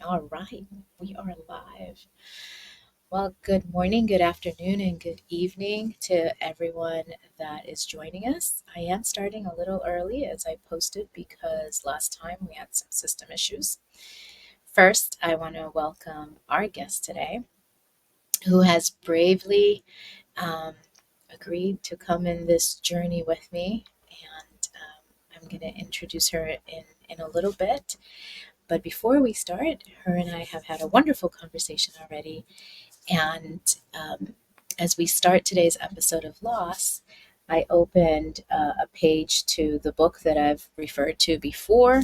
All right, we are live. Well, good morning, good afternoon, and good evening to everyone that is joining us. I am starting a little early as I posted because last time we had some system issues. First, I want to welcome our guest today who has bravely um, agreed to come in this journey with me. And I'm going to introduce her in a little bit. But before we start, her and I have had a wonderful conversation already. And as we start today's episode of Loss, I opened a page to the book that I've referred to before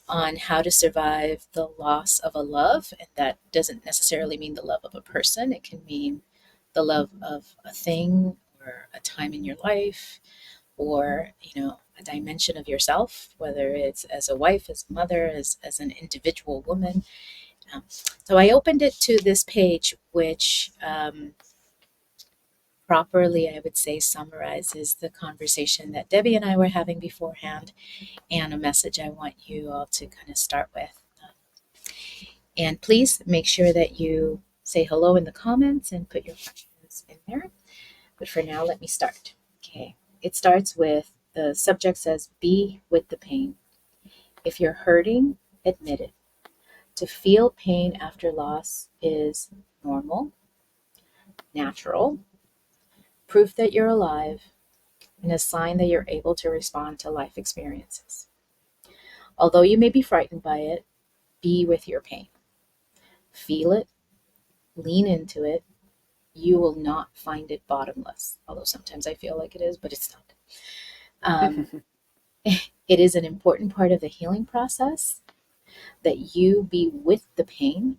on how to survive the loss of a love. And that doesn't necessarily mean the love of a person, it can mean the love of a thing or a time in your life or, a dimension of yourself, whether it's as a wife, as a mother, as an individual woman. So I opened it to this page, which properly, I would say, summarizes the conversation that Debbie and I were having beforehand and a message I want you all to kind of start with. And please make sure that you say hello in the comments and put your questions in there. But for now, let me start. Okay. It starts with the subject says, be with the pain. If you're hurting, admit it. To feel pain after loss is normal, natural, proof that you're alive, and a sign that you're able to respond to life experiences. Although you may be frightened by it, be with your pain. Feel it, lean into it. You will not find it bottomless, although sometimes I feel like it is, but it's not. Um, it is an important part of the healing process that you be with the pain,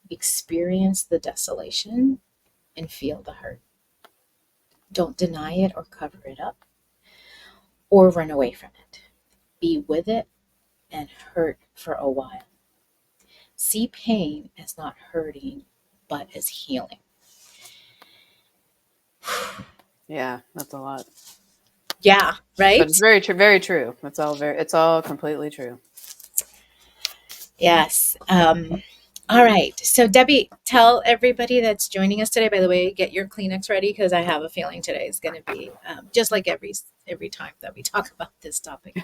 experience the desolation, and feel the hurt. Don't deny it or cover it up or run away from it. Be with it and hurt for a while. See pain as not hurting, but as healing. Yeah, that's a lot. Yeah, But it's right? very true, very true. It's all completely true. Yes. All right. So, Debbie, tell everybody that's joining us today. By the way, get your Kleenex ready because I have a feeling today is going to be just like every time that we talk about this topic.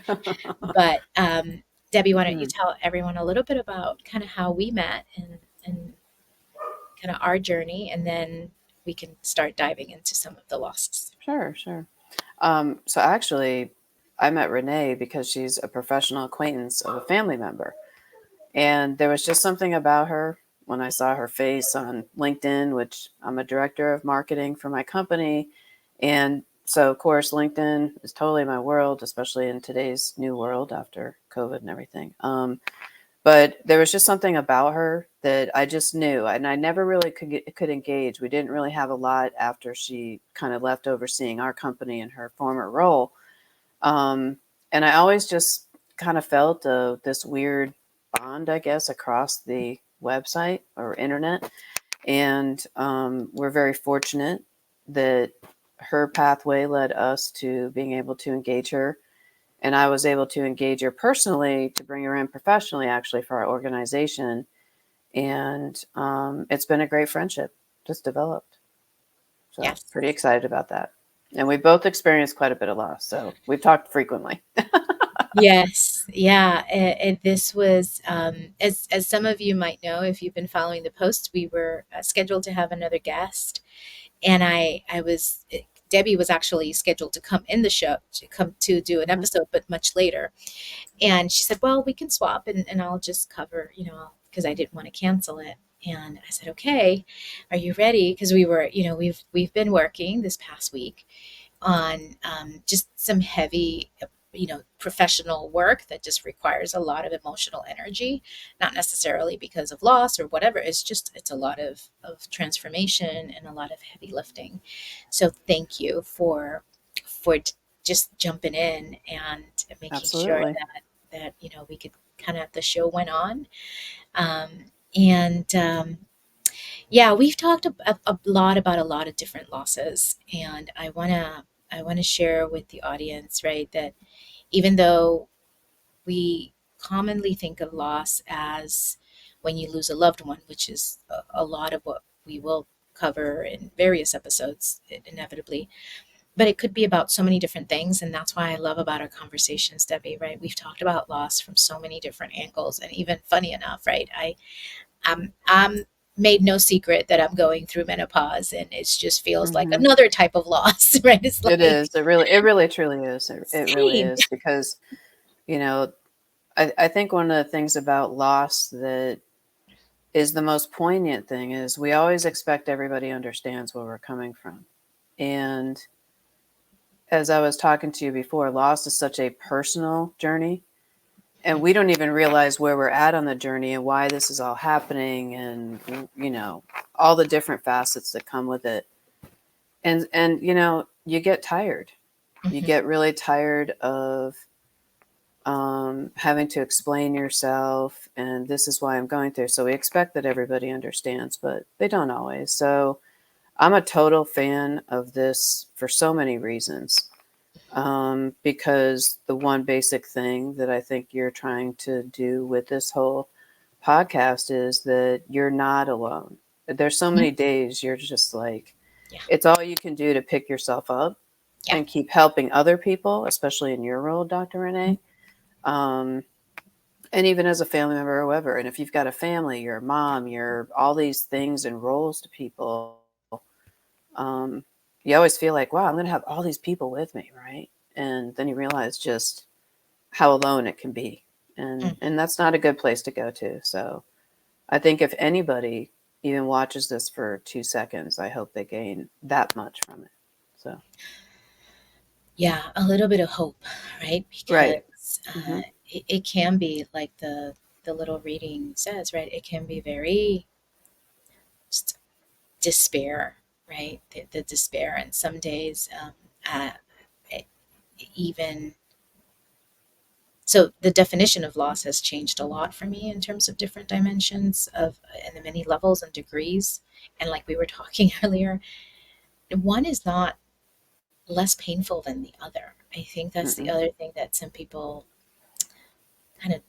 But Debbie, why don't you Hmm. tell everyone a little bit about kind of how we met and kind of our journey, and then we can start diving into some of the losses. Sure, sure. So actually, I met Renee because she's a professional acquaintance of a family member. And there was just something about her when I saw her face on LinkedIn, which I'm a director of marketing for my company. And so, of course, LinkedIn is totally my world, especially in today's new world after COVID and everything. But there was just something about her that I just knew, and I never really could engage. We didn't really have a lot after she kind of left overseeing our company in her former role, and I always just kind of felt this weird bond, I guess, across the website or internet. And we're very fortunate that her pathway led us to being able to engage her, and I was able to engage her personally to bring her in professionally, actually, for our organization. And it's been a great friendship just developed. So Yes. pretty excited about that. And we both experienced quite a bit of loss, so we've talked frequently. Yes, yeah, and this was, as some of you might know, if you've been following the post, we were scheduled to have another guest, and Debbie was actually scheduled to come in the show to come to do an Mhm. episode, but much later. And she said, "Well, we can swap, and I'll just cover, because I didn't want to cancel it." And I said, "Okay, are you ready?" Because we've been working this past week on just some heavy professional work that just requires a lot of emotional energy, not necessarily because of loss or whatever. It's a lot of transformation and a lot of heavy lifting. So thank you for just jumping in and making sure Absolutely. that we could kind of, the show went on. And Yeah, we've talked a lot about a lot of different losses, and I want to share with the audience, right, that even though we commonly think of loss as when you lose a loved one, which is a lot of what we will cover in various episodes, inevitably. But it could be about so many different things. And that's why I love about our conversations, Debbie, right? We've talked about loss from so many different angles. And even funny enough, right? I'm made no secret that I'm going through menopause, and it just feels like Hmm. another type of loss, right? It's It like is. It really truly is. It really same. is because, you know, I think one of the things about loss that is the most poignant thing is we always expect everybody understands where we're coming from. And as I was talking to you before, loss is such a personal journey. And we don't even realize where we're at on the journey and why this is all happening and, all the different facets that come with it. And you get tired. You Mhm. get really tired of having to explain yourself, and this is why I'm going through. So we expect that everybody understands, but they don't always. So I'm a total fan of this for so many reasons. Because the one basic thing that I think you're trying to do with this whole podcast is that you're not alone. There's so Mhm. many days you're just like, Yeah. it's all you can do to pick yourself up Yeah. and keep helping other people, especially in your role, Dr. Mhm. Renee. Um, and even as a family member or whoever. And if you've got a family, you're a mom, you're all these things and roles to people, um, you always feel like, wow, I'm going to have all these people with me, right? And then you realize just how alone it can be. And Mhm. that's not a good place to go to. So I think if anybody even watches this for 2 seconds, I hope they gain that much from it. So, Yeah, a little bit of hope, right? right. Because Hmm. it can be like the little reading says, right? It can be very just despair, right? The despair, and some days, uh, e- even so, the definition of loss has changed a lot for me in terms of different dimensions of and the many levels and degrees. And like we were talking earlier, one is not less painful than the other. I think that's the Mm-mm. other thing that some people kind of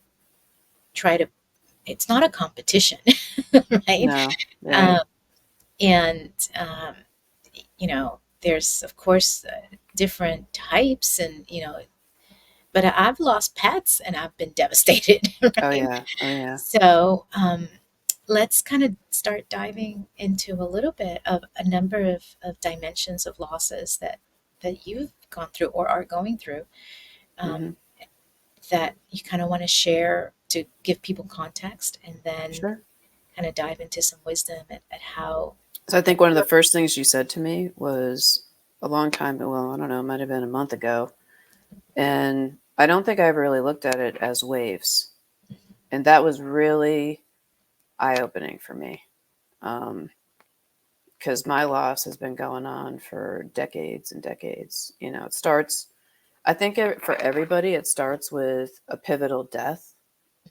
try to. It's not a competition, right? No, Um, right. and there's of course different types, and but I've lost pets and I've been devastated, Oh, right? yeah. Oh, yeah. So let's kind of start diving into a little bit of a number of dimensions of losses that you've gone through or are going through, um, Hmm. that you kind of want to share to give people context, and then Sure. kind of dive into some wisdom at how So I that think one of the works. first things you said to me was a long time, well, I don't know, it might have been a month ago. And I don't think I ever really looked at it as waves. And that was really eye opening for me. Because my loss has been going on for decades and decades. It starts, I think for everybody, it starts with a pivotal death.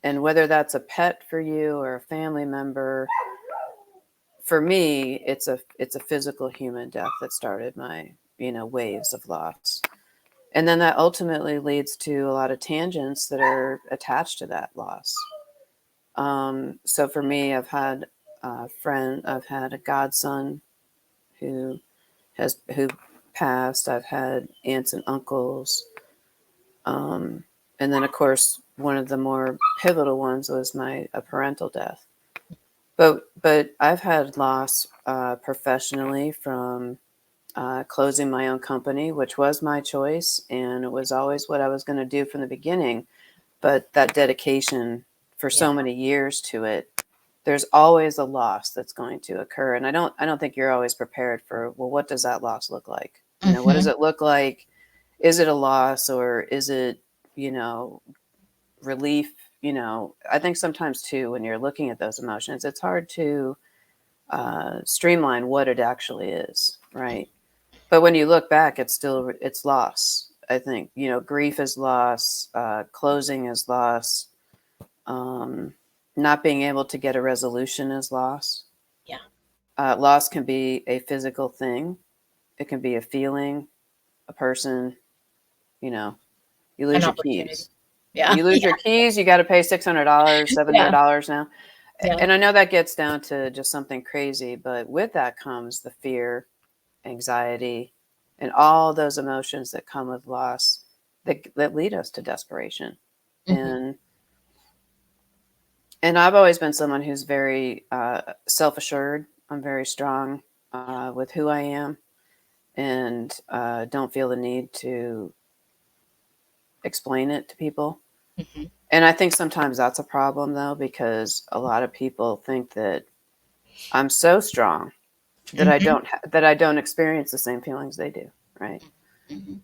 And whether that's a pet for you or a family member, for me, it's a physical human death that started my waves of loss, and then that ultimately leads to a lot of tangents that are attached to that loss. So for me, I've had a godson who who passed. I've had aunts and uncles, um, and then of course one of the more pivotal ones was my a parental death. But I've had loss professionally from closing my own company, which was my choice, and it was always what I was going to do from the beginning. But that dedication for Yeah. so many years to it, there's always a loss that's going to occur, and I don't think you're always prepared for, well, what does that loss look like? What does Hmm. it look like? Is it a loss, or is it you know relief? I think sometimes too, when you're looking at those emotions, it's hard to streamline what it actually is, right? But when you look back, it's loss. I think grief is loss, closing is loss, um, not being able to get a resolution is loss. Yeah. Loss can be a physical thing. It can be a feeling, a person. You know, you An lose your opportunity. keys. Yeah. You lose your keys. You got to pay $600, seven hundred Yeah. dollars now. Yeah. And I know that gets down to just something crazy, but with that comes the fear, anxiety, and all those emotions that come with loss that lead us to desperation. Hmm. And I've always been someone who's very self-assured. I'm very strong with who I am, and don't feel the need to explain it to people. Hmm. And I think sometimes that's a problem, though, because a lot of people think that I'm so strong that Hmm. I don't experience the same feelings they do, right? Hmm.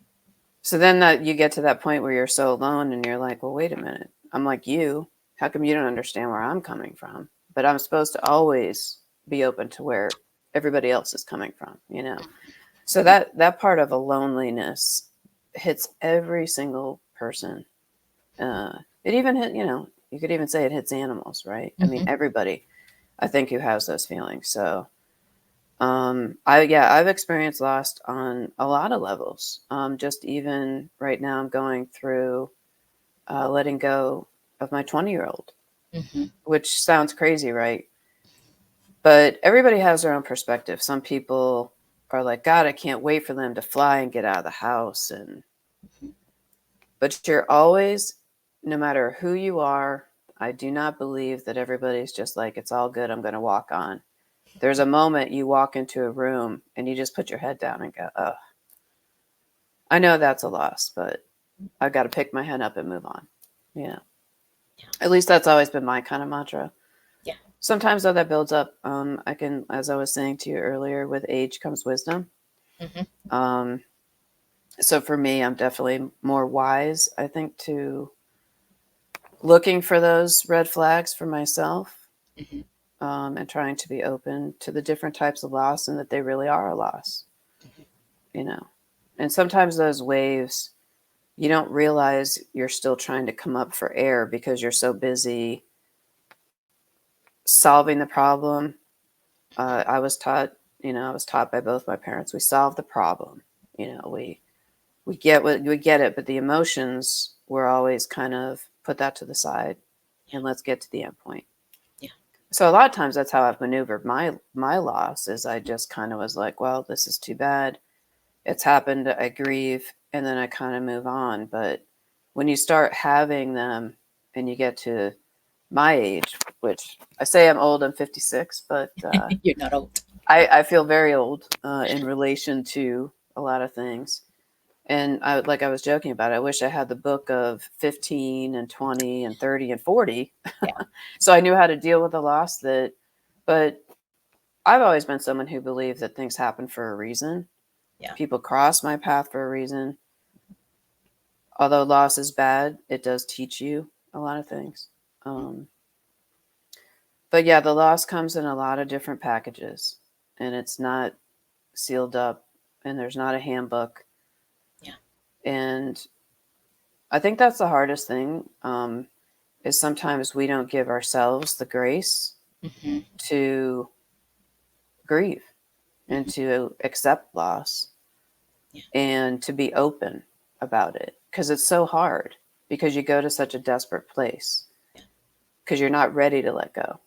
So then that you get to that point where you're so alone, and you're like, well, wait a minute, I'm like you. How come you don't understand where I'm coming from? But I'm supposed to always be open to where everybody else is coming from, you know? So that part of a loneliness hits every single person. It even hit, you could even say it hits animals, right? I mean, Hmm. everybody, I think, who has those feelings. So, I've experienced loss on a lot of levels. Just even right now, I'm going through letting go of my 20-year-old, Hmm. which sounds crazy, right? But everybody has their own perspective. Some people are like, God, I can't wait for them to fly and get out of the house. But you're always, no matter who you are, I do not believe that everybody's just like, it's all good, I'm going to walk on. There's a moment you walk into a room and you just put your head down and go, oh, I know that's a loss, but I've got to pick my head up and move on. You know, Yeah. at least that's always been my kind of mantra. Yeah. Sometimes though that builds up. I can, as I was saying to you earlier, with age comes wisdom. Hmm. Um, so for me, I'm definitely more wise, I think, to looking for those red flags for myself, Hmm. and trying to be open to the different types of loss and that they really are a loss, you know. And sometimes those waves, you don't realize you're still trying to come up for air because you're so busy solving the problem. I was taught, I was taught by both my parents. We solve the problem. We get what we get it, but the emotions were always kind of put that to the side, Yeah. and let's get to the end point. Yeah. So a lot of times that's how I've maneuvered my loss. Is I just kind of was like, well, this is too bad. It's happened. I grieve, and then I kind of move on. But when you start having them, and you get to my age, which I say I'm old, I'm 56, but You're not old. I feel very old in relation to a lot of things. And like I was joking about it, I wish I had the book of 15 and 20 and 30 and 40. Yeah. So I knew how to deal with the loss that, but I've always been someone who believed that things happen for a reason. Yeah. People cross my path for a reason. Although loss is bad, it does teach you a lot of things. Um, but yeah, the loss comes in a lot of different packages, and it's not sealed up, and there's not a handbook. Yeah. And I think that's the hardest thing, is sometimes we don't give ourselves the grace Hmm. to grieve and Hmm. to accept loss Yeah. and to be open about it, because it's so hard, because you go to such a desperate place Yeah. because you're not ready to let go.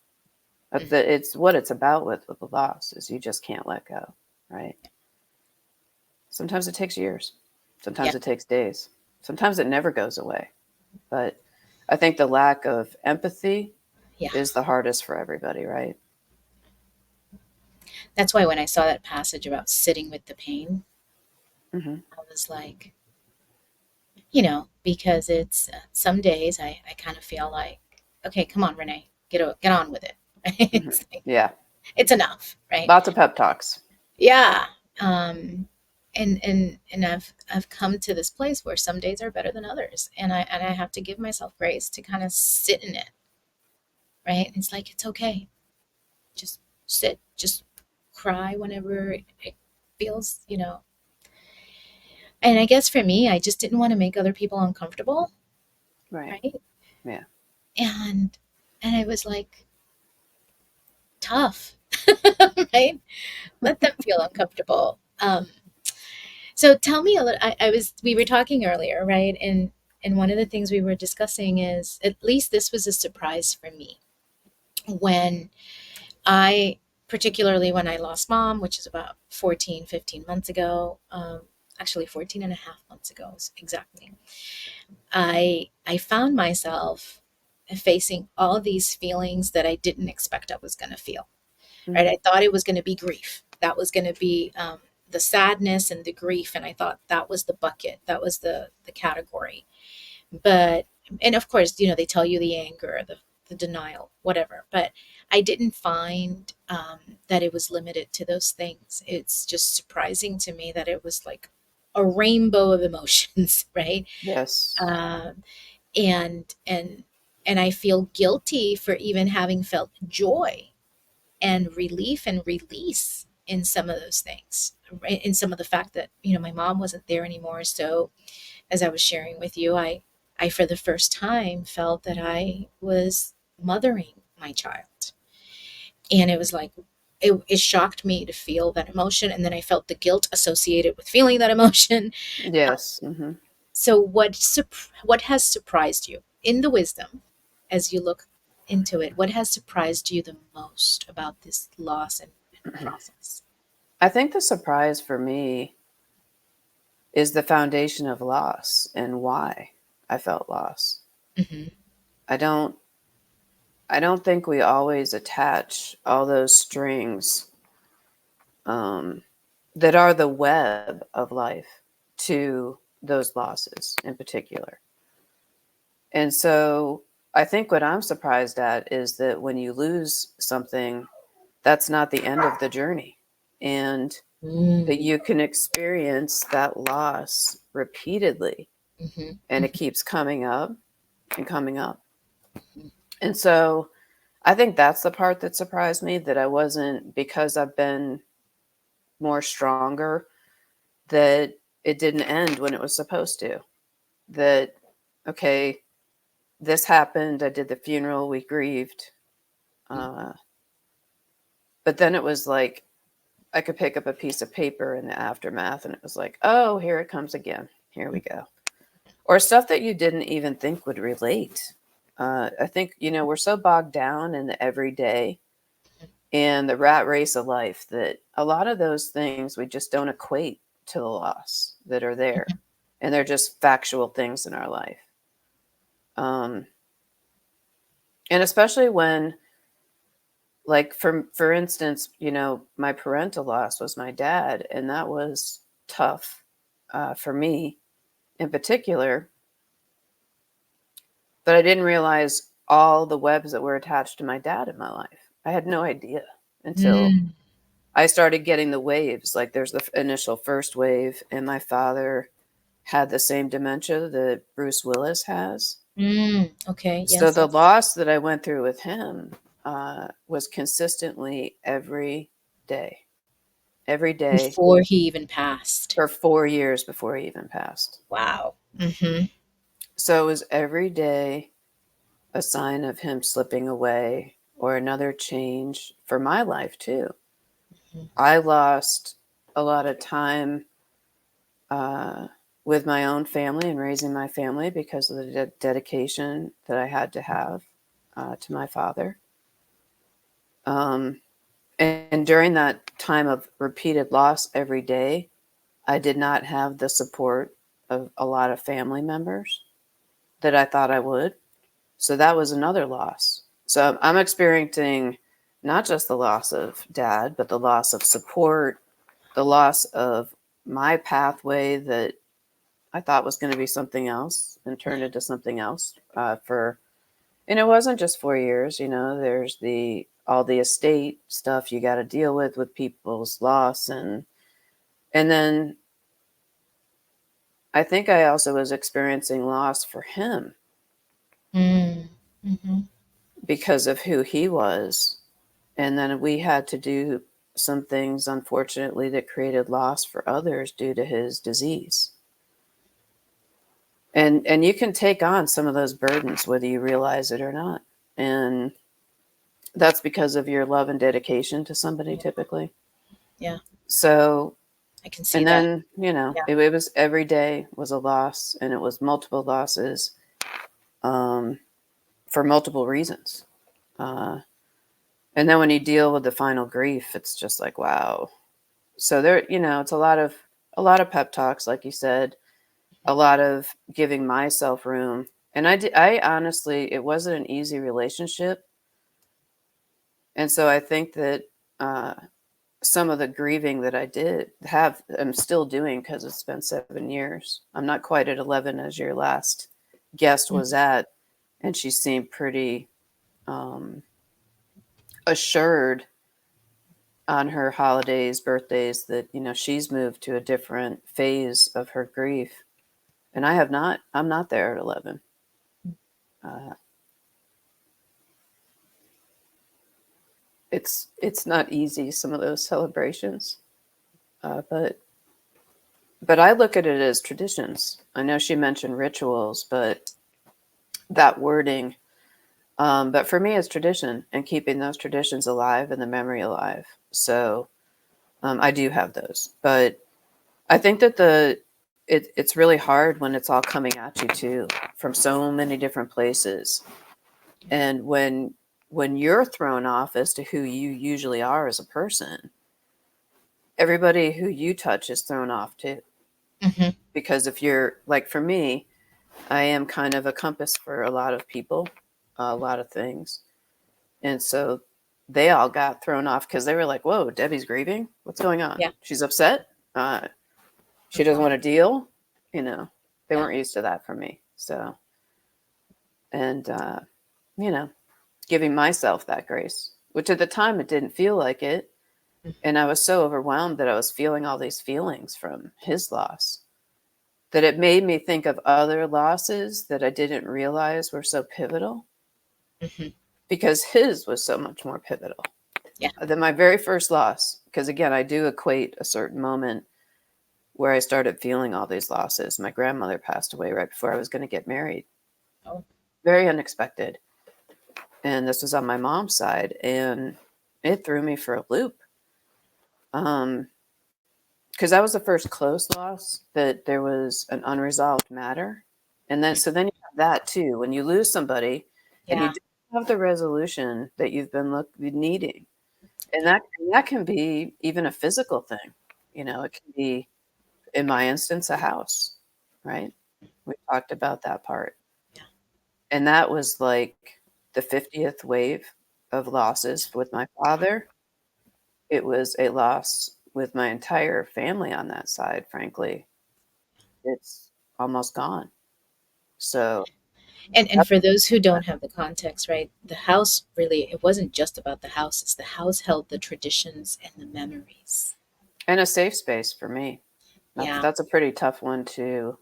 Hmm. It's what it's about with the loss, is you just can't let go, right? Sometimes it takes years, Yeah. sometimes it takes days, sometimes it never goes away. But I think the lack of empathy Yeah. is the hardest for everybody, right? That's why when I saw that passage about sitting with the pain, Hmm. I was like, because it's some days I kind of feel like, okay, come on, Renee, get on with it. Hmm. It's like, Yeah, it's enough, right? lots of pep talks. Yeah. Um, and I've come to this place where some days are better than others, and I have to give myself grace to kind of sit in it, right? It's like it's okay, just sit, just cry whenever it feels, And I guess for me, I just didn't want to make other people uncomfortable, Right. right? Yeah. And I was like, tough, right? Let them feel uncomfortable. So tell me a little. We were talking earlier, right? And one of the things we were discussing is, at least this was a surprise for me, when I, particularly when I lost mom, which is about 14, 15 months ago, actually 14 and a half months ago exactly, I found myself facing all these feelings that I didn't expect I was going to feel. Right? Mhm. I thought it was going to be grief. That was going to be the sadness and the grief, and I thought that was the bucket. That was the category. But and of course, they tell you the anger, the denial, whatever. But I didn't find that it was limited to those things. It's just surprising to me that it was like a rainbow of emotions, right? Yes. Um, and I feel guilty for even having felt joy and relief and release in some of those things, right? In some of the fact that my mom wasn't there anymore. So as I was sharing with you, I for the first time felt that I was mothering my child, and it was like it shocked me to feel that emotion, and then I felt the guilt associated with feeling that emotion. Yes. Hmm. So what has surprised you in the wisdom as you look into it? What has surprised you the most about this loss and process? I think the surprise for me is the foundation of loss and why I felt loss. Hmm. I don't I don't think we always attach all those strings um, that are the web of life to those losses in particular. And so I think what I'm surprised at is that when you lose something, that's not the end of the journey. And Mm. that you can experience that loss repeatedly Hmm. and it Hmm. keeps coming up and coming up. And so I think that's the part that surprised me, that I wasn't, because I've been more stronger, that it didn't end when it was supposed to. That, okay, this happened, I did the funeral, we grieved. Uh, but then it was like I could pick up a piece of paper in the aftermath and it was like, oh, here it comes again. Here we go. Or stuff that you didn't even think would relate. I think, we're so bogged down in the everyday and the rat race of life that a lot of those things we just don't equate to the loss that are there. And they're just factual things in our life. Um, and especially when, like, for instance, my parental loss was my dad, and that was tough for me in particular. But I didn't realize all the webs that were attached to my dad in my life. I had no idea until Mm. I started getting the waves. Like, there's the initial first wave, and my father had the same dementia that Bruce Willis has. Mm. Okay. So Yes. the Yes. loss that I went through with him was consistently every day Before he even passed. for 4 years before he even passed. Wow. Hmm. So it was every day a sign of him slipping away or another change for my life too. I lost a lot of time uh, with my own family and raising my family because of the dedication that I had to have to my father. Um, and during that time of repeated loss every day, I did not have the support of a lot of family members that I thought I would. So that was another loss. So I'm experiencing not just the loss of dad, but the loss of support, the loss of my pathway that I thought was going to be something else and turned into something else and it wasn't just 4 years. There's the all the estate stuff you got to deal with people's loss, and then I think I also was experiencing loss for him Mm. Hmm. because of who he was. And then we had to do some things, unfortunately, that created loss for others due to his disease. And you can take on some of those burdens whether you realize it or not. And that's because of your love and dedication to somebody Yeah. typically. Yeah. So, I can see and that. then, Yeah. it was every day was a loss, and it was multiple losses um, for multiple reasons. Uh, And then when you deal with the final grief, it's just like, wow. So there, it's a lot of pep talks, like you said, a lot of giving myself room. And I honestly, it wasn't an easy relationship. And so I think that uh, some of the grieving that I did have, I'm still doing because it's been 7 years. I'm not quite at 11 as your last guest was at. And she seemed pretty um, assured on her holidays, birthdays, that, she's moved to a different phase of her grief. And I have not, I'm not there at 11. Uh, it's not easy, some of those celebrations. But I look at it as traditions. I know she mentioned rituals, but that wording, but for me, it's tradition and keeping those traditions alive and the memory alive. So I do have those, but I think that it's really hard when it's all coming at you too from so many different places, and when you're thrown off as to who you usually are as a person, everybody who you touch is thrown off too. Mm-hmm. Because if you're like, for me, I am kind of a compass for a lot of people, a lot of things. And so they all got thrown off because they were like, whoa, Debbie's grieving. What's going on? Yeah. She's upset. She doesn't Uh-huh. want to deal. You know, they Yeah. weren't used to that from me. So, and, you know, giving myself that grace, which at the time it didn't feel like it. And I was so overwhelmed that I was feeling all these feelings from his loss that it made me think of other losses that I didn't realize were so pivotal, Mm-hmm. because his was so much more pivotal Yeah. than my very first loss. Because again, I do equate a certain moment where I started feeling all these losses. My grandmother passed away right before I was going to get married. Oh. Very unexpected. And this was on my mom's side, and it threw me for a loop. Because that was the first close loss, that there was an unresolved matter. And then, so then you have that too. When you lose somebody and you Yeah. don't have the resolution that you've been needing, and that can be even a physical thing. It can be, in my instance, a house, right? We talked about that part. Yeah. And that was like the 50th wave of losses with my father. It was a loss with my entire family on that side, frankly. It's almost gone. So, And for those who don't have the context, right, the house really, it wasn't just about the house. It's the house held the traditions and the memories. and a safe space for me. That's Yeah. that's a pretty tough one to,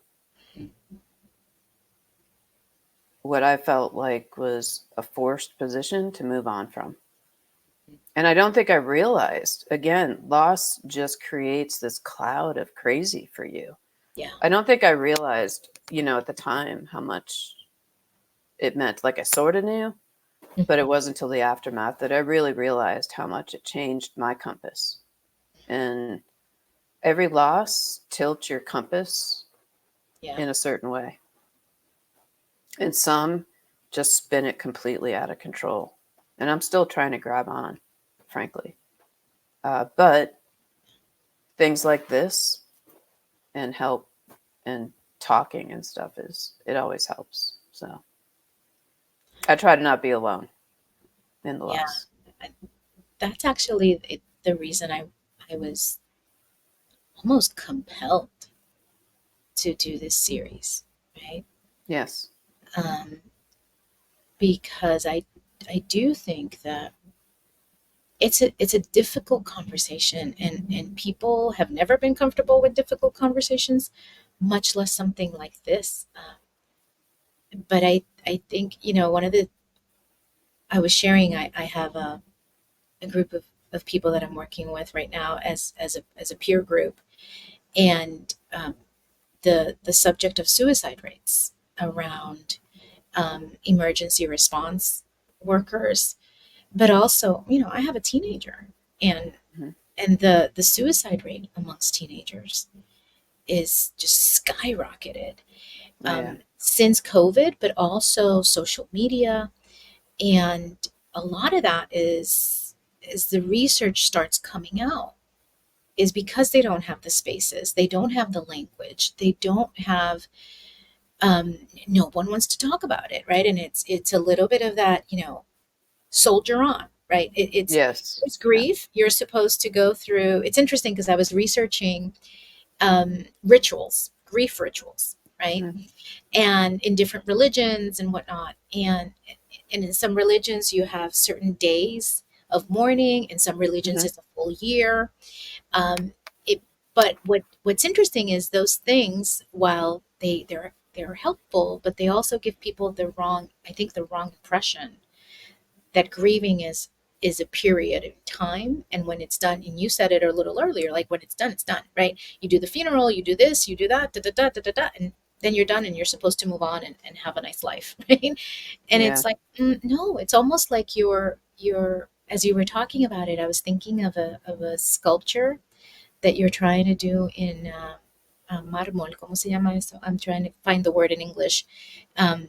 what I felt like was a forced position to move on from. And I don't think I realized, again, loss just creates this cloud of crazy for you. Yeah. I don't think I realized, at the time, how much it meant. Like, I sort of knew, but it wasn't until the aftermath that I really realized how much it changed my compass. And every loss tilts your compass Yeah. in a certain way. And some just spin it completely out of control. And I'm still trying to grab on, frankly. But things like this and help and talking and stuff, it always helps. So I try to not be alone in the Yeah. loss. That's actually the reason I was almost compelled to do this series, right? Yes. Um, because I do think that it's a difficult conversation, and people have never been comfortable with difficult conversations, much less something like this. But I think, one of the I was sharing, I have a group of people that I'm working with right now as a peer group, and the subject of suicide rates around emergency response workers, but also, I have a teenager, and Hmm. the suicide rate amongst teenagers is just skyrocketed Yeah. since COVID, but also social media, and a lot of that is as the research starts coming out, is because they don't have the spaces, they don't have the language, they don't have, no one wants to talk about it, right? And it's a little bit of that, soldier on, right? Yes. It's Yeah. grief. You're supposed to go through. It's interesting because I was researching rituals, grief rituals, right? Mhm. And in different religions and whatnot. And in some religions, you have certain days of mourning. In some religions, Mhm. it's a full year. Um, it, but what's interesting is those things, while they're helpful, but they also give people the wrong, I think, the wrong impression that grieving is a period of time, and when it's done, and you said it a little earlier, like when it's done, right? You do the funeral, you do this, you do that, da da da da da, da, and then you're done and you're supposed to move on and have a nice life. Right? And Yeah. it's like, no, it's almost like you're as you were talking about it, I was thinking of a sculpture that you're trying to do in mármol, ¿cómo se llama eso? I'm trying to find the word in English. Um,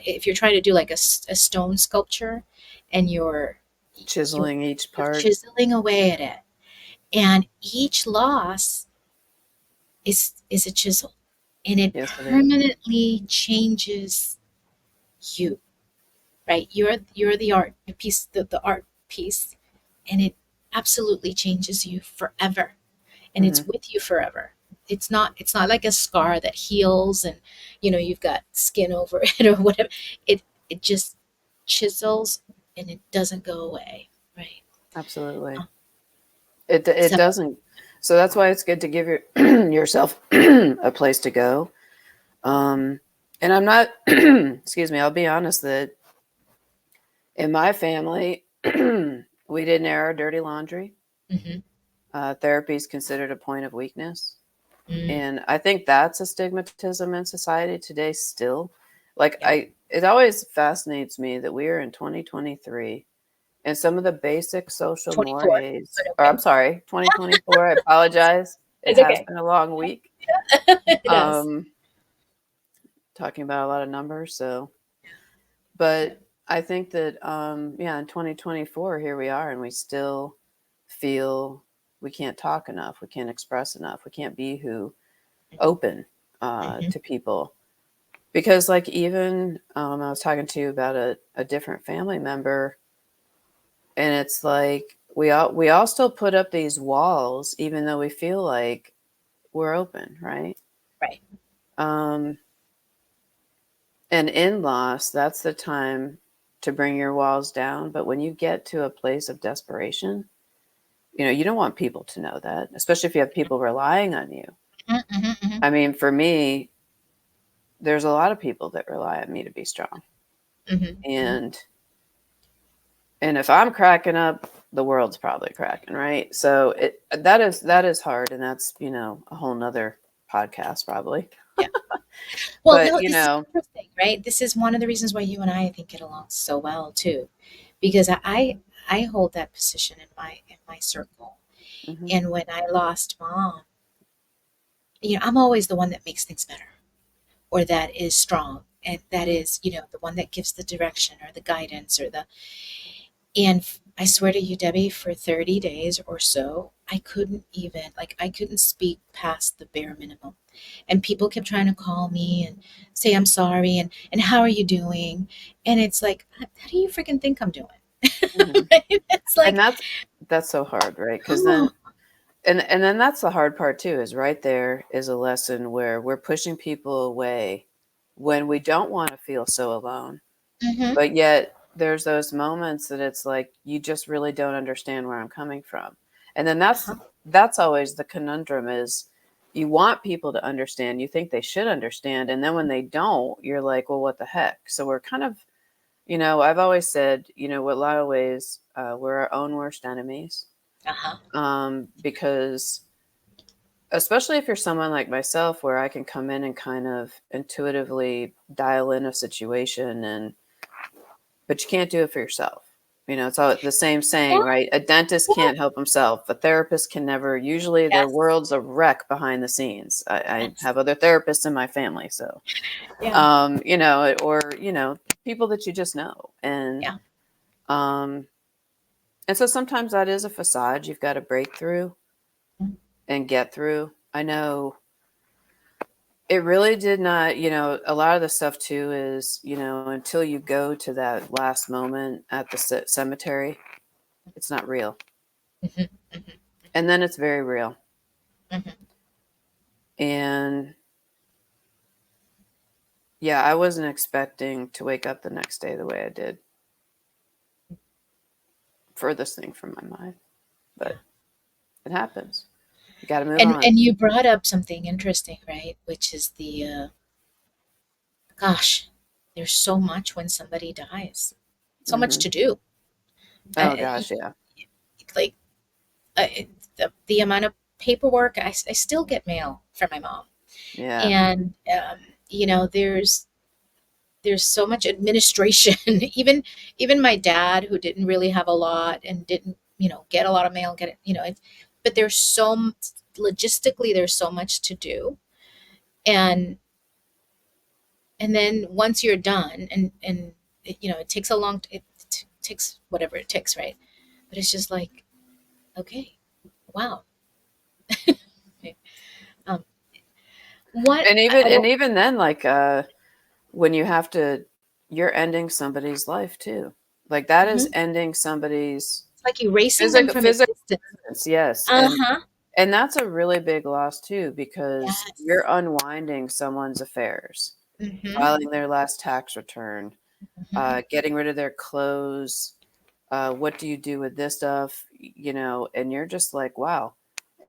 if you're trying to do like a stone sculpture, and you're Chiseling each you're part. chiseling away at it, and each loss is a chisel, and it Yes, it is. permanently changes you, right? You're the art piece, the art piece, and it absolutely changes you forever, and it's Hmm. with you forever. It's not like a scar that heals and you've got skin over it or whatever. It just chisels, and it doesn't go away, right? Absolutely. It So doesn't. So that's why it's good to give yourself a place to go. Um, and I'm not. Excuse me. I'll be honest that in my family, we didn't air our dirty laundry. mhm, Therapy is considered a point of weakness. mm, And I think that's a stigmatism in society today still. Like yeah, it always fascinates me that we are in 2023 and some of the basic social 24, mores, but or okay. I'm sorry, 2024, I apologize. It It's has okay. been a long week. It does. Um, talking about a lot of numbers. So, but I think that, yeah, in 2024, here we are, and we still feel we can't talk enough. We can't express enough. We can't be who open Mhm. to people. Because, like, even I was talking to you about a different family member, and it's like we all still put up these walls, even though we feel like we're open, right? Right. Um, and in loss, that's the time to bring your walls down. But when you get to a place of desperation, you don't want people to know that, especially if you have people relying on you. Mhm, mhm, mhm, I mean, for me, there's a lot of people that rely on me to be strong, mhm, mhm. and if I'm cracking up, the world's probably cracking, right? So that is hard, and that's a whole nother podcast probably. Yeah. Well, But no, this is interesting, right? This is one of the reasons why you and I think get along so well too, because I hold that position in my circle. mhm, And when I lost mom, I'm always the one that makes things better, or that is strong, and that is, the one that gives the direction or the guidance or the. And I swear to you, Debbie, for 30 days or so, I couldn't speak past the bare minimum. And people kept trying to call me and say, I'm sorry. And how are you doing? And it's like, how do you freaking think I'm doing? mhm. Right? It's And like, that's so hard, right? Because oh, then and then that's the hard part too, is right there is a lesson where we're pushing people away when we don't want to feel so alone. mm-hmm, But yet there's those moments that it's like you just really don't understand where I'm coming from. And then that's uh-huh, that's always the conundrum, is you want people to understand, you think they should understand, and then when they don't, you're like, well, what the heck? So we're kind of, I've always said, a lot of ways, we're our own worst enemies. uh-huh, Because especially if you're someone like myself, where I can come in and kind of intuitively dial in a situation, but you can't do it for yourself. It's all the same saying, yeah, right? A dentist yeah, can't help himself. A therapist can never. Usually, their yes, world's a wreck behind the scenes. I yes, have other therapists in my family, so yeah, or people that you just know, and yeah, um, And so sometimes that is a facade you've got to break through and get through. I know it really did not, a lot of the stuff too is, until you go to that last moment at the cemetery, it's not real. Mhm, mhm, And then it's very real. mhm. And yeah, I wasn't expecting to wake up the next day the way I did. Furthest thing from my mind, Yeah. but it happens. You got to move And on. and you brought up something interesting, right? Which is the gosh, there's so much when somebody dies, so much Hmm. to do. Oh I, gosh, yeah, like uh, the amount of paperwork. I still get mail from my mom, yeah, and there's so much administration. Even my dad, who didn't really have a lot and didn't get a lot of mail, get it, but there's logistically there's so much to do, and then once you're done, and it takes a long it takes whatever it takes, right? But it's just like, okay, wow. um what and I don't. even then, like when you have to, you're ending somebody's life too. Like that is Mhm. ending somebody's It's like erasing them physical from existence. existence. Yes, Uh-huh. and that's a really big loss too, because you're Yes. unwinding someone's affairs, Hmm. filing their last tax return, Hmm. getting rid of their clothes. What do you do with this stuff? And you're just like, wow.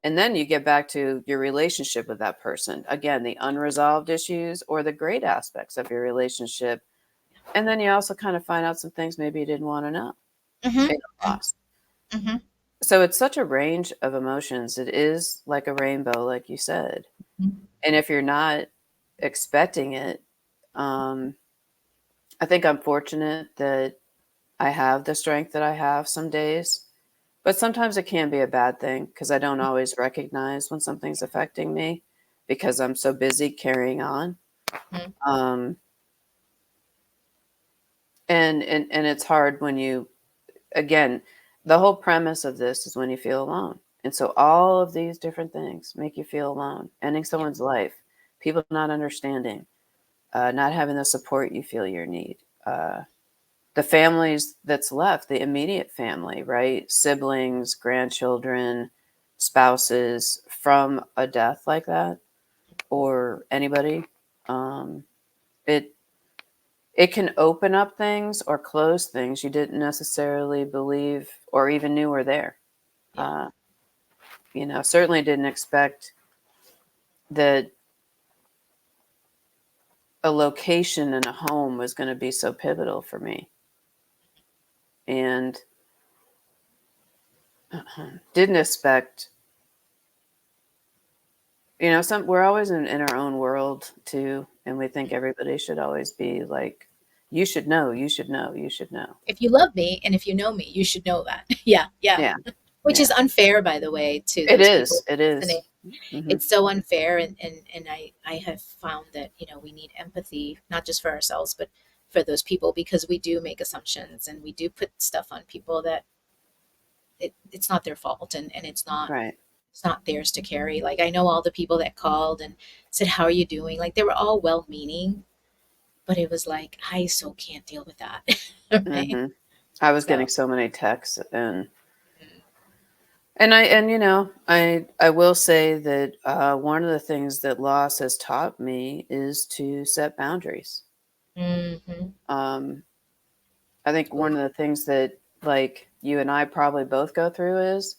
And then you get back to your relationship with that person. Again, the unresolved issues or the great aspects of your relationship. And then you also kind of find out some things maybe you didn't want to know Hmm. in a loss. Hmm. So it's such a range of emotions. It is like a rainbow, like you said. Hmm. And if you're not expecting it, um, I think I'm fortunate that I have the strength that I have some days. But sometimes it can be a bad thing because I don't always recognize when something's affecting me because I'm so busy carrying on. Hmm. Um, and it's hard when you, again, the whole premise of this is when you feel alone. And so all of these different things make you feel alone, ending Yeah. someone's life, people not understanding, not having the support you feel you need. The families that's left, the immediate family, right? Siblings, grandchildren, spouses from a death like that, or anybody. Um, it it can open up things or close things you didn't necessarily believe or even knew were there. Yeah. Uh, certainly didn't expect that a location and a home was going to be so pivotal for me, and didn't expect. Some we're always in our own world too, and we think everybody should always be like, you should know, you should know, you should know. If you love me and if you know me, you should know that. Yeah, yeah. Yeah, Which is yeah. unfair, by the way, to It those people is. It is. listening. Mm-hmm. It's so unfair, and I have found that we need empathy, not just for ourselves, but for those people, because we do make assumptions and we do put stuff on people that it's not their fault, and Right. it's not theirs to carry. Like, I know all the people that called and said, how are you doing? Like, they were all well meaning, but it was like, I so can't deal with that. Right? Mm-hmm. I was getting So so many texts, and I will say that one of the things that loss has taught me is to set boundaries. hmm. Um, I think Ooh, one of the things that like you and I probably both go through is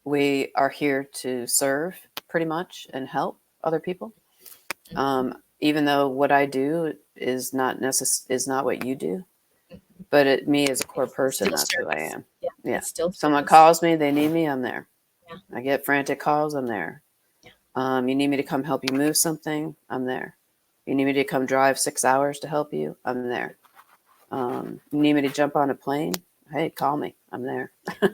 we are here to serve pretty much and help other people. Even though what I do is not what you do, but me as a core it's person, still that's who I service. am. Yeah, Yeah. it's still Someone service. calls me, they need me, I'm there. Yeah, I get frantic calls, I'm there. yeah, You need me to come help you move something, I'm there. You need me to come drive 6 hours to help you, I'm there. You need me to jump on a plane, hey, call me, I'm there. And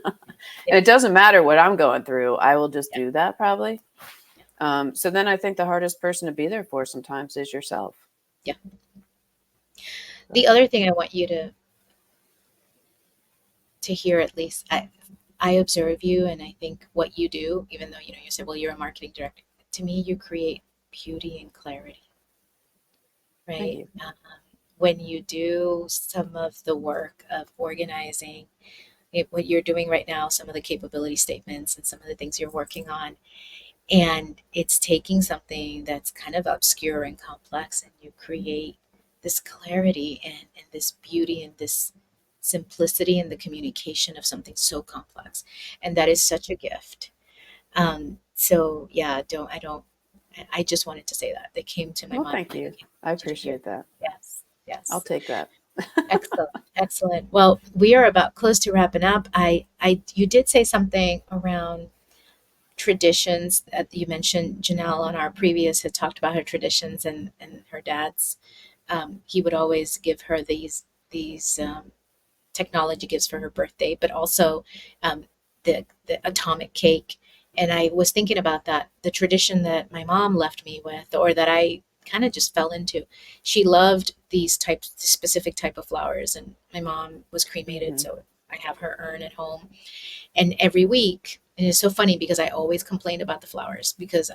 yeah, it doesn't matter what I'm going through, I will just yeah, do that probably. yeah, So then I think the hardest person to be there for sometimes is yourself. yeah. So, The other thing I want you to to hear at least. I observe you, and I think what you do, even though you said, well, you're a marketing director. To me, you create beauty and clarity, Thank right? you. When you do some of the work of organizing what you're doing right now, some of the capability statements and some of the things you're working on, and it's taking something that's kind of obscure and complex, and you create this clarity and this beauty and this simplicity in the communication of something so complex. And that is such a gift. So yeah, I just wanted to say that came to my Well, mind thank when you you. came, I wanted you to hear. appreciate that. Yes, I'll yes. take that. Excellent, excellent. Well, we are about close to wrapping up. You did say something around traditions that you mentioned. Janelle on our previous had talked about her traditions and her dad's. He would always give her these technology gifts for her birthday, but also um, the atomic cake. And I was thinking about that, the tradition that my mom left me with, or that I kind of just fell into. She loved these types, specific type of flowers, and my mom was cremated, Hmm. so I have her urn at home. And every week, and it's so funny because I always complained about the flowers because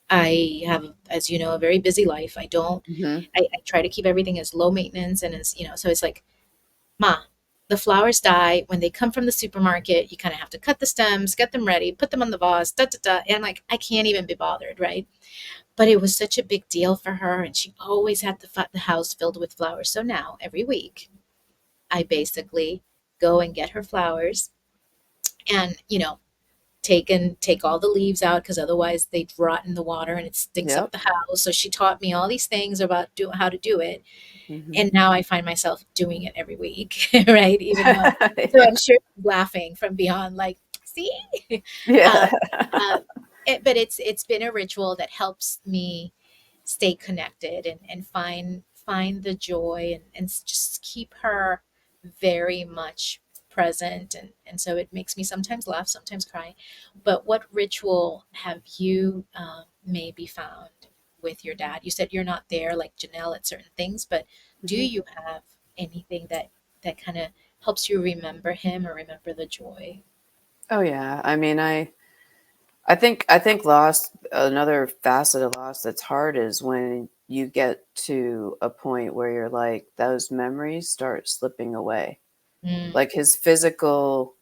I have, as you know, a very busy life. I don't. Hmm. I try to keep everything as low maintenance and as so it's like, Ma, the flowers die when they come from the supermarket. You kind of have to cut the stems, get them ready, put them on the vase, da da da. And I'm like, I can't even be bothered, right? But it was such a big deal for her, and she always had the house filled with flowers. So now every week, I basically go and get her flowers, and take all the leaves out because otherwise they'd rot in the water and it stinks up Yep. the house. So she taught me all these things about how to do it, Hmm. and now I find myself doing it every week, right? Even though, so I'm sure she's laughing from beyond, like, see, uh, Yeah. uh, but it's been a ritual that helps me stay connected and find the joy and just keep her very much present, and so it makes me sometimes laugh, sometimes cry. But what ritual have you maybe found with your dad? You said you're not there like Janelle at certain things, but do Hmm. you have anything that kind of helps you remember him or remember the joy? Oh yeah. I mean, I think loss, another facet of loss that's hard is when you get to a point where you're like those memories start slipping away. Mm, Like his physical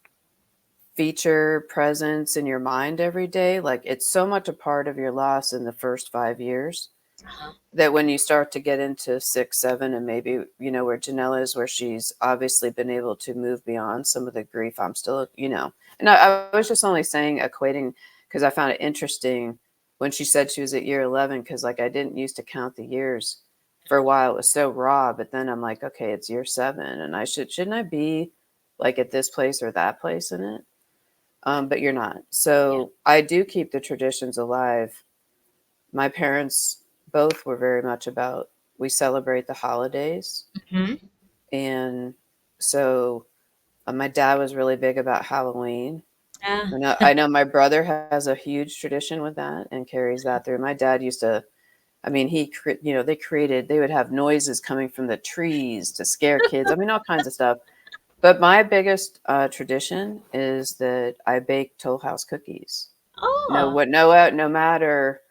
feature presence in your mind every day, like it's so much a part of your loss in the first 5 years uh-huh. that when you start to get into 6, 7, and maybe, where Janelle is, where she's obviously been able to move beyond some of the grief, I'm still, and I was just only saying equating because I found it interesting when she said she was at year 11, because like I didn't used to count the years for a while. It was so raw, but then I'm like, okay, it's year 7, and shouldn't I be like at this place or that place in it? But you're not. Yeah. So I do keep the traditions alive. My parents both were very much about, we celebrate the holidays. Hmm. And so my dad was really big about Halloween. Yeah. I know my brother has a huge tradition with that and carries that through. My dad used to, I mean, they would have noises coming from the trees to scare kids. I mean, all kinds of stuff. But my biggest tradition is that I bake Toll House cookies. Oh. No matter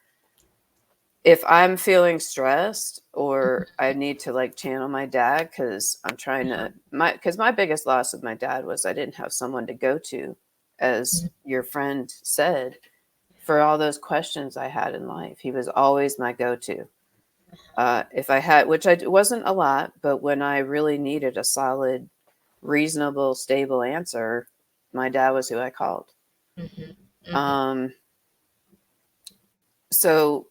if I'm feeling stressed or I need to like channel my dad, because I'm trying Uh-huh. to because my biggest loss with my dad was I didn't have someone to go to, as your friend said, for all those questions I had in life. He was always my go-to. If I had, which I wasn't a lot, but when I really needed a solid, reasonable, stable answer, my dad was who I called. Mhm, mhm, Um, so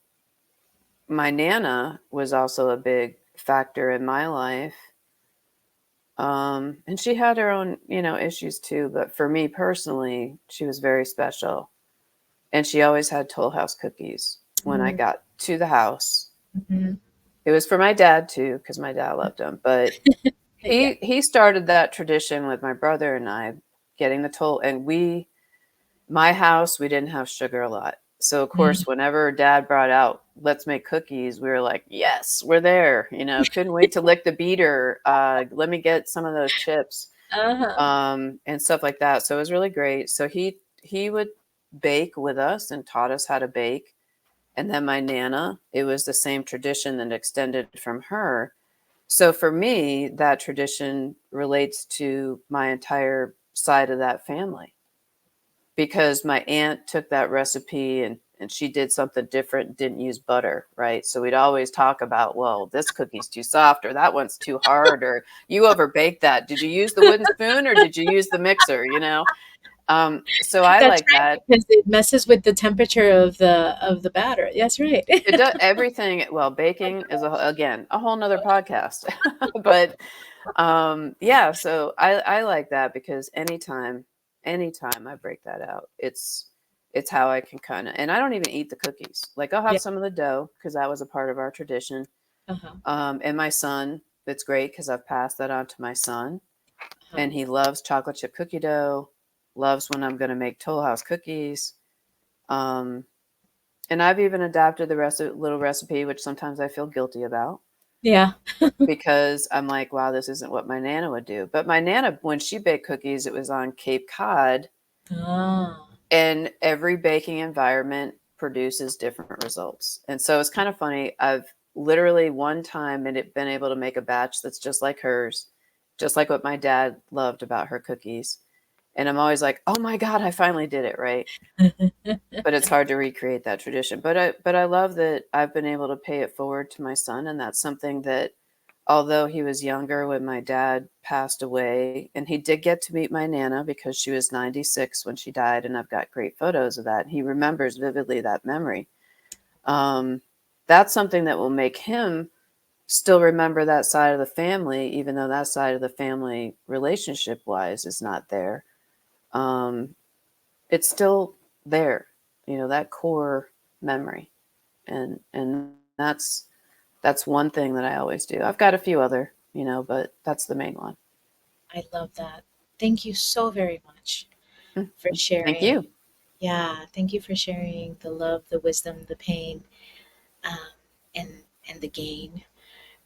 my nana was also a big factor in my life. And she had her own, issues too. But for me personally, she was very special. And she always had Toll House cookies when I mm, got to the house. mhm. It was for my dad too, because my dad loved them. But Yeah. he started that tradition with my brother and I, getting the toll. And my house, we didn't have sugar a lot. So of Mm, course, whenever dad brought out, let's make cookies, we were like, yes, we're there. Couldn't wait to lick the beater. Let me get some of those chips. Uh-huh. and stuff like that. So it was really great. So he would bake with us and taught us how to bake. And then my nana, it was the same tradition that extended from her. So for me, that tradition relates to my entire side of that family because my aunt took that recipe and she did something different, didn't use butter, right? So we'd always talk about, well, this cookie's too soft or that one's too hard or you overbaked that. Did you use the wooden spoon or did you use the mixer, you know? So I That's like right, that. because it messes with the temperature of the batter. That's right. It does everything. Well, baking is again a whole nother podcast, but yeah. So I like that because anytime I break that out, it's how I can kind of, and I don't even eat the cookies. Like I'll have Yeah. some of the dough because that was a part of our tradition. Uh-huh. And my son, it's great because I've passed that on to my son, Uh-huh. and he loves chocolate chip cookie dough. Loves when I'm going to make Toll House cookies. Um, and I've even adapted the little recipe, which sometimes I feel guilty about Yeah. because I'm like, wow, this isn't what my Nana would do. But my Nana, when she baked cookies, it was on Cape Cod, Ah. and every baking environment produces different results. And so it's kind of funny. I've literally one time been able to make a batch that's just like hers, just like what my dad loved about her cookies. And I'm always like, oh my God, I finally did it right. But it's hard to recreate that tradition. But I love that I've been able to pay it forward to my son, and that's something that although he was younger when my dad passed away, and he did get to meet my nana because she was 96 when she died, and I've got great photos of that. He remembers vividly that memory. Um, that's something that will make him still remember that side of the family, even though that side of the family relationship wise is not there. Um, it's still there, that core memory. And that's one thing that I always do. I've got a few other, but that's the main one. I love that. Thank you so very much for Mhm. Thank sharing. you. Yeah, thank you for sharing the love, the wisdom, the pain, um, and the gain,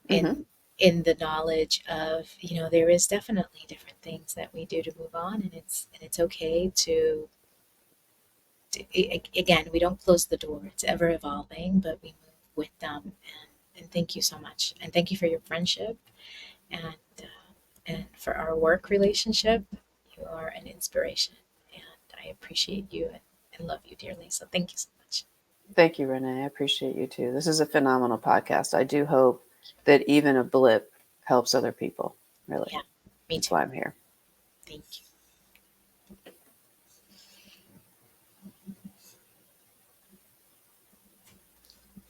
Hmm. in the knowledge of, there is definitely different things that we do to move on, and it's okay again, we don't close the door. It's ever evolving, but we move with them. And thank you so much, and thank you for your friendship, and and for our work relationship. You are an inspiration, and I appreciate you and love you dearly. So thank you so much. Thank you, Renee. I appreciate you too. This is a phenomenal podcast. I do hope that even a blip helps other people. Really. Yeah, me That's too. why I'm here. Thank you.